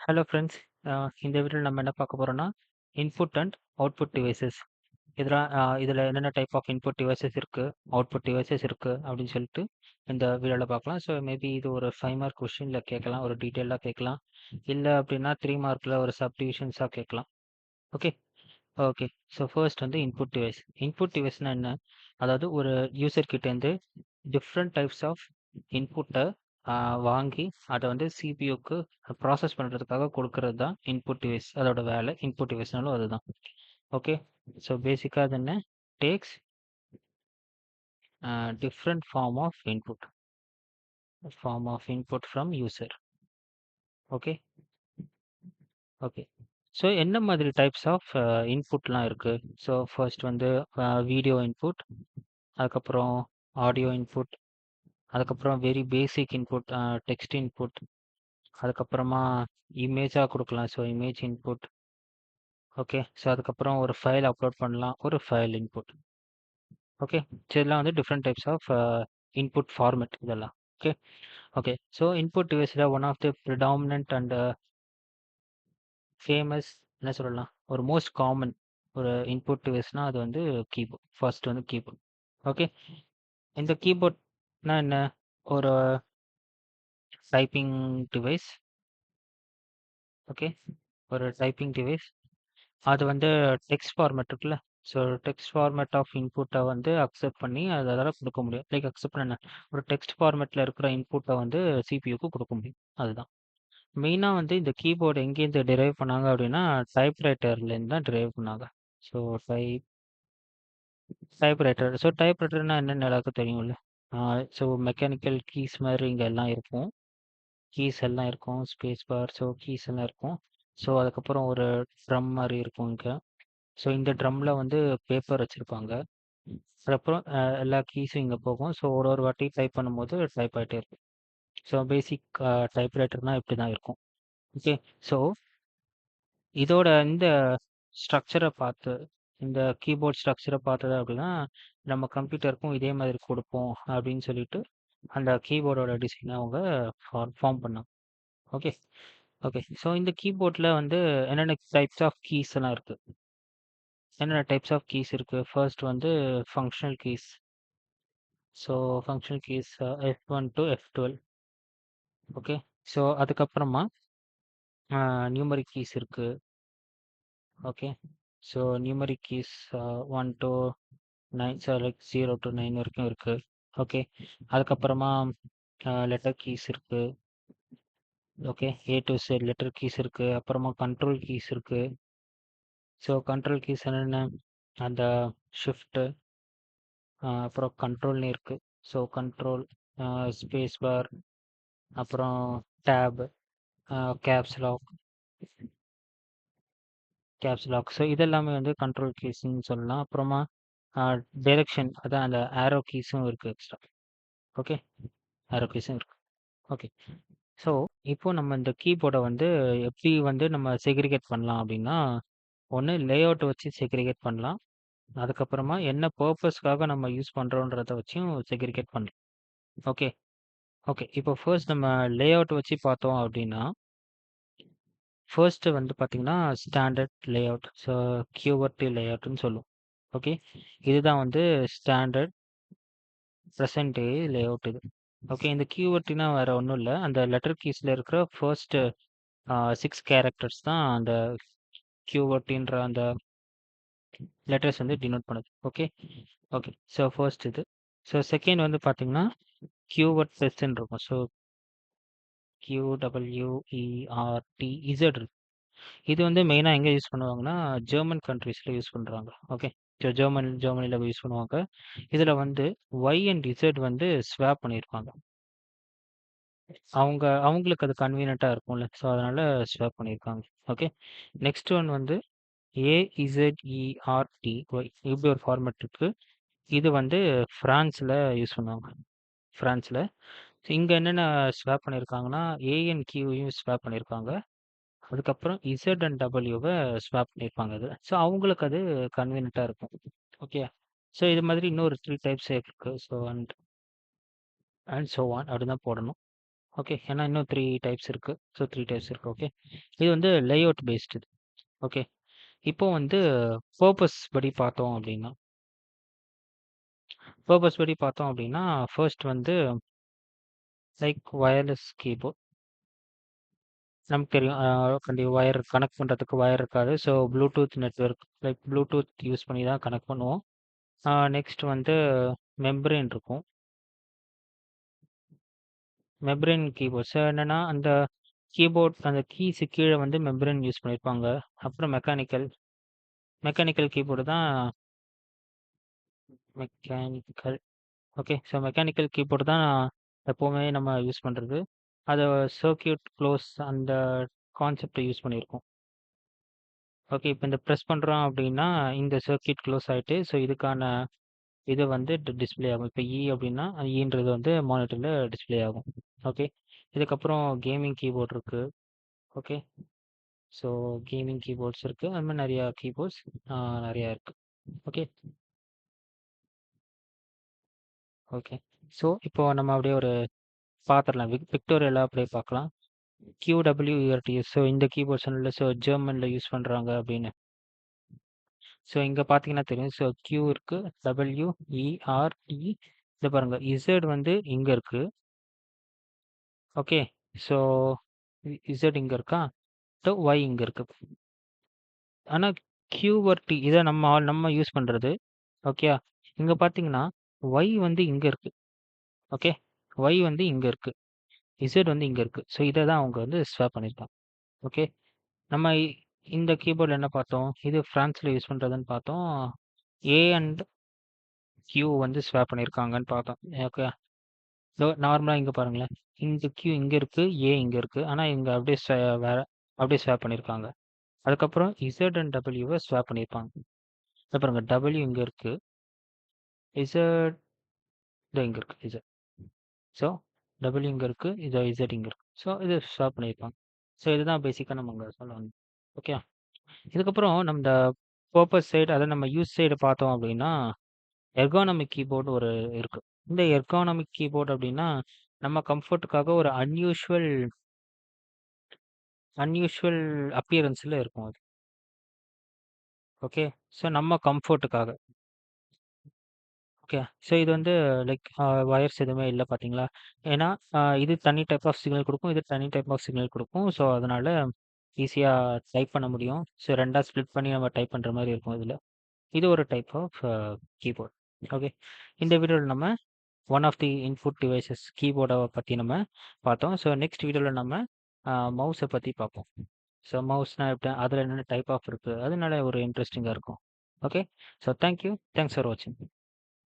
Hello friends. இந்த வீடியோவில் நம்ம என்ன பார்க்க போறோம்னா, இன்புட் அண்ட் அவுட்புட் டிவைசஸ். இதில் என்னென்ன டைப் ஆஃப் இன்புட் டிவைசஸ் இருக்கு, அவுட்புட் டிவைசஸ் இருக்கு அப்படின்னு சொல்லிட்டு இந்த வீடியோவில் பார்க்கலாம். ஸோ மேபி இது ஒரு 5 மார்க் கொஸ்டினில் கேட்கலாம், ஒரு டீட்டெயிலாக கேட்கலாம். இல்லை அப்படின்னா 3 மார்க்கில் ஒரு சப்டிவிஷன்ஸாக கேட்கலாம். Okay okay. ஸோ ஃபர்ஸ்ட் வந்து இன்புட் டிவைஸ். இன்புட் டிவைஸ்னா என்ன? அதாவது ஒரு யூசர் கிட்டேருந்து டிஃப்ரெண்ட் டைப்ஸ் ஆஃப் இன்புட்டை வாங்கி அதை வந்து சிபியூக்கு ப்ராசஸ் பண்ணுறதுக்காக கொடுக்கறது தான் இன்புட் டிவைஸ். அதோட வேலை இன்புட் டிவைஸ்னாலும் அதுதான். ஓகே. ஸோ பேசிக்காக அது என்ன? Takes different form of input from user. Okay okay. So என்ன மாதிரி டைப்ஸ் ஆஃப் இன்புட்லாம் இருக்குது? ஸோ ஃபர்ஸ்ட் வந்து வீடியோ இன்புட், அதுக்கப்புறம் ஆடியோ இன்புட், அதுக்கப்புறம் very basic input text input, அதுக்கப்புறமா இமேஜாக கொடுக்கலாம். So image input. Okay. So அதுக்கப்புறம் ஒரு ஃபைல் அப்லோட் பண்ணலாம், ஒரு ஃபைல் இன்புட். ஓகே. ஸோ இதெல்லாம் வந்து different types of input format இதெல்லாம். Okay okay. ஸோ இன்புட் டிவைஸில் one of the predominant and famous என்ன சொல்லலாம், ஒரு மோஸ்ட் காமன் ஒரு இன்புட் டிவைஸ்னால் அது வந்து கீபோர்ட். ஃபர்ஸ்ட் வந்து கீபோர்ட். ஓகே. இந்த கீபோர்ட்னா என்ன? ஒரு டைப்பிங் டிவைஸ். ஓகே. ஒரு டைப்பிங் டிவைஸ். அது வந்து டெக்ஸ்ட் ஃபார்மேட் இருக்குல்ல. ஸோ டெக்ஸ்ட் ஃபார்மேட் ஆஃப் இன்புட்டை வந்து அக்செப்ட் பண்ணி அதால் கொடுக்க முடியும். லைக் அக்செப்ட் என்ன, ஒரு டெக்ஸ்ட் ஃபார்மேட்டில் இருக்கிற இன்புட்டை வந்து சிபியூக்கு கொடுக்க முடியும். அதுதான் மெயினாக வந்து இந்த கீபோர்டு எங்கேருந்து டிரைவ் பண்ணாங்க அப்படின்னா டைப்ரைட்டர்லேருந்து தான் டிரைவ் பண்ணாங்க. So typewriter. ஸோ டைப்ரைட்டர்னா என்னென்னு எல்லாருக்கும் தெரியும்ல. ஸோ மெக்கானிக்கல் கீஸ் மாதிரி இங்கே எல்லாம் இருக்கும். கீஸ் எல்லாம் இருக்கும், ஸ்பேஸ் பார், ஸோ கீஸ் எல்லாம் இருக்கும். ஸோ அதுக்கப்புறம் ஒரு ட்ரம் மாதிரி இருக்கும் இங்கே. ஸோ இந்த ட்ரம்மில் வந்து பேப்பர் வச்சுருப்பாங்க. அதுக்கப்புறம் எல்லா கீஸும் இங்கே போகும். ஸோ ஒரு ஒரு வாட்டி டைப் பண்ணும்போது டைப் ஆகிட்டே இருக்கும். ஸோ பேசிக் டைப்ரைட்டர்னால் இப்படி தான் இருக்கும். ஓகே. ஸோ இதோட இந்த ஸ்ட்ரக்சரை பார்த்து, இந்த கீபோர்ட் ஸ்ட்ரக்சரை பார்த்தது அப்படின்னா நம்ம கம்ப்யூட்டருக்கும் இதே மாதிரி கொடுப்போம் அப்படின்னு சொல்லிட்டு அந்த கீபோர்டோட டிசைனை அவங்க ஃபார்ம் பண்ணாங்க. Okay okay. ஸோ இந்த கீபோர்டில் வந்து என்னென்ன டைப்ஸ் ஆஃப் கீஸ் எல்லாம் இருக்குது? என்னென்ன டைப்ஸ் ஆஃப் கீஸ் இருக்குது? ஃபர்ஸ்ட் வந்து functional keys. So functional keys F1 to F12. Okay. So அதுக்கப்புறமா நியூமரிக் கீஸ் இருக்குது. Okay. So numeric keys 1 to 9, so like 0 to 9 வரைக்கும் இருக்குது. ஓகே. அதுக்கப்புறமா லெட்டர் கீஸ் இருக்குது. Okay. A to Z letter keys இருக்குது. அப்புறமா கண்ட்ரோல் கீஸ் இருக்குது. So control keys என்னென்ன? அந்த ஷிஃப்ட்டு, அப்புறம் கண்ட்ரோல்னு இருக்குது. ஸோ கண்ட்ரோல், ஸ்பேஸ் பார், அப்புறம் டேப், கேப்ஸ் லாக். ஸோ இதெல்லாமே வந்து கண்ட்ரோல் கீஸ்ன்னு சொல்லலாம். அப்புறமா டைரெக்ஷன், அதான் அந்த ஆரோ கீஸும் இருக்குது எக்ஸ்ட்ரா. ஓகே. ஆரோ கீஸும் இருக்குது. ஓகே. ஸோ இப்போ நம்ம இந்த கீபோர்டை வந்து எப்படி வந்து நம்ம செக்ரிகேட் பண்ணலாம் அப்படின்னா, ஒன்று லேஅவுட் வச்சு செக்ரிகேட் பண்ணலாம். அதுக்கப்புறமா என்ன பர்பஸ்க்காக நம்ம யூஸ் பண்ணுறோன்றத வச்சும் செக்ரிகேட் பண்ணலாம். Okay okay. இப்போ ஃபர்ஸ்ட் நம்ம லேஅவுட் வச்சு பார்த்தோம் அப்படின்னா, ஃபர்ஸ்ட்டு வந்து பார்த்தீங்கன்னா ஸ்டாண்டர்ட் லேஅவுட். ஸோ QWERTY லேஅவுட்னு சொல்லுவோம். ஓகே. இதுதான் வந்து ஸ்டாண்டர்ட் ப்ரெசன்ட் டே லேஅவுட் இது. ஓகே. இந்த QWERTYனா வேறு ஒன்றும் இல்லை, அந்த லெட்டர் கீஸில் இருக்கிற ஃபர்ஸ்ட்டு 6 கேரக்டர்ஸ் தான் அந்த QWERTYன்ற அந்த லெட்டர்ஸ் வந்து டினோட் பண்ணுது. Okay okay. ஸோ ஃபர்ஸ்ட் இது. ஸோ செகண்ட் வந்து பார்த்தீங்கன்னா QWERT ப்ளஸ்ன்னு இருக்கும். ஸோ QWERTZ இருக்கு. இது வந்து மெயினாக எங்கே யூஸ் பண்ணுவாங்கன்னா ஜெர்மன் கண்ட்ரீஸில் யூஸ் பண்ணுறாங்க. ஓகே. ஸோ ஜெர்மனியில் யூஸ் பண்ணுவாங்க. இதில் வந்து Y அண்ட் Z வந்து ஸ்வாப் பண்ணியிருப்பாங்க. அவங்களுக்கு அது கன்வீனியண்ட்டாக இருக்கும்ல. ஸோ அதனால் ஸ்வாப் பண்ணியிருக்காங்க. ஓகே. நெக்ஸ்ட் ஒன் வந்து AZERTY இப்படி ஒரு ஃபார்மேட் இருக்குது. இது வந்து ஃப்ரான்ஸில் யூஸ் பண்ணுவாங்க. ஃப்ரான்ஸில் இங்கே என்னென்ன ஸ்வாப் பண்ணியிருக்காங்கன்னா ANQவையும் ஸ்வாப் பண்ணியிருக்காங்க. அதுக்கப்புறம் Z அண்ட் Wவை ஸ்வாப் பண்ணியிருப்பாங்க அது. ஸோ அவங்களுக்கு அது கன்வீனியண்ட்டாக இருக்கும். ஓகே. ஸோ இது மாதிரி இன்னொரு 3 டைப்ஸ் இருக்குது. ஸோ அண்ட் ஸோ ஆன் அப்படி தான் போடணும். ஓகே. ஏன்னா இன்னும் 3 டைப்ஸ் இருக்கு. ஸோ 3 டைப்ஸ் இருக்கு. ஓகே. இது வந்து லேஅவுட் பேஸ்டு. ஓகே. இப்போ வந்து பர்ப்பஸ் படி பார்த்தோம் அப்படின்னா ஃபர்ஸ்ட் வந்து லைக் வயர்லெஸ் கீபோர்ட். நமக்கு தெரியும். வயர் கனெக்ட் பண்ணுறதுக்கு வயர் இருக்காது. So Bluetooth network like Bluetooth use பண்ணி தான் கனெக்ட் பண்ணுவோம். நெக்ஸ்ட் வந்து மெம்பரேன் இருக்கும். மெம்பரேன் கீபோர்ட்ஸ் என்னன்னா அந்த கீபோர்ட் அந்த கீஸு கீழே வந்து மெம்பரேன் யூஸ் பண்ணியிருப்பாங்க. அப்புறம் மெக்கானிக்கல் கீபோர்டு தான் mechanical okay. So mechanical keyboard தான் எப்போவுமே நம்ம யூஸ் பண்ணுறது. அதை சர்க்யூட் க்ளோஸ் அந்த கான்செப்டை யூஸ் பண்ணியிருக்கோம். ஓகே. இப்போ இந்த ப்ரெஸ் பண்ணுறோம் அப்படின்னா இந்த சர்க்யூட் க்ளோஸ் ஆகிட்டு ஸோ இதுக்கான இது வந்து டிஸ்ப்ளே ஆகும். இப்போ அப்படின்னா ஈன்றது வந்து மானிட்டரில் டிஸ்ப்ளே ஆகும். ஓகே. இதுக்கப்புறம் கேமிங் கீபோர்ட் இருக்குது. ஓகே. ஸோ கேமிங் கீபோர்ட்ஸ் இருக்குது. அது மாதிரி நிறையா கீபோர்ட்ஸ் நிறையா இருக்குது. ஓகே. ஓகே. ஸோ இப்போ நம்ம அப்படியே ஒரு பார்த்துடலாம். பிக்டோரியலாக அப்படியே பார்க்கலாம். QWERTS. ஸோ இந்த கீபோர்ட் சொன்னல, ஸோ ஜெர்மனில் யூஸ் பண்ணுறாங்க அப்படின்னு. ஸோ இங்கே பார்த்தீங்கன்னா தெரியும். ஸோ Q இருக்கு, WERT. இதை பாருங்க, Z வந்து இங்கே இருக்கு. ஓகே. ஸோ Z இங்கே இருக்கா, ஸோ Y இங்கே இருக்கு. ஆனால் QWERT இதை நம்ம யூஸ் பண்ணுறது. ஓகே. இங்கே பார்த்தீங்கன்னா Y வந்து இங்கே இருக்கு. ஓகே. Y வந்து இங்கே இருக்கு, Z வந்து இங்கே இருக்கு. ஸோ இதை தான் அவங்க வந்து ஸ்வாப் பண்ணியிருக்காங்க. ஓகே. நம்ம இந்த கீபோர்டில் என்ன பார்த்தோம், இது ஃப்ரான்ஸில் யூஸ் பண்ணுறதுன்னு பார்த்தோம். A அண்ட் Q வந்து ஸ்வாப் பண்ணியிருக்காங்கன்னு பார்த்தோம். ஓகே. நார்மலாக இங்கே பாருங்களேன், இந்த Q இங்கே இருக்குது, A இங்கே இருக்குது. ஆனால் இங்கே அப்படியே வேற அப்படியே ஸ்வாப் பண்ணியிருக்காங்க. அதுக்கப்புறம் Z அண்ட் Wவை ஸ்வாப் பண்ணியிருப்பாங்க. இதை பாருங்க, W இங்கே இருக்குது, Z இங்கே இருக்குது, Z. ஸோ W இங்கே இருக்குது, இது Z இங்கே இருக்குது. ஸோ இது ஸ்வாப் பண்ணியிருப்பாங்க. ஸோ இதுதான் பேசிக்காக நம்ம அங்கே சொல்ல வந்தோம். ஓகே. இதுக்கப்புறம் நம்ம இந்த பர்பஸ் சைடு, அதை நம்ம யூஸ் சைடு பார்த்தோம் அப்படின்னா எர்கானமிக் கீபோர்டு ஒரு இருக்கு. இந்த எர்கானமிக் கீபோர்டு அப்படின்னா நம்ம கம்ஃபர்ட்டுக்காக ஒரு அன்யூஷுவல் அப்பியரன்ஸில் இருக்கும் அது. ஓகே. ஸோ நம்ம கம்ஃபர்ட்டுக்காக. ஓகே. ஸோ இது வந்து லைக் வயர்ஸ் எதுவுமே இல்லை பார்த்தீங்களா. ஏன்னா இது தனி டைப் ஆஃப் சிக்னல் கொடுக்கும், இது தனி டைப் ஆஃப் சிக்னல் கொடுக்கும். ஸோ அதனால் ஈஸியாக டைப் பண்ண முடியும். ஸோ ரெண்டாக ஸ்ப்ளிட் பண்ணி நம்ம டைப் பண்ணுற மாதிரி இருக்கும் இதில். இது ஒரு டைப் ஆஃப் கீபோர்ட். ஓகே. இந்த வீடியோவில் நம்ம one of the input devices கீபோர்டை பற்றி நம்ம பார்த்தோம். ஸோ நெக்ஸ்ட் வீடியோவில் நம்ம மவுஸை பற்றி பார்ப்போம். ஸோ மவுஸ்னால் எப்படி, அதில் என்னென்ன டைப் ஆஃப் இருக்குது, அதனால ஒரு இன்ட்ரெஸ்டிங்காக இருக்கும். Okay. So thank you. Thanks for வாட்சிங்.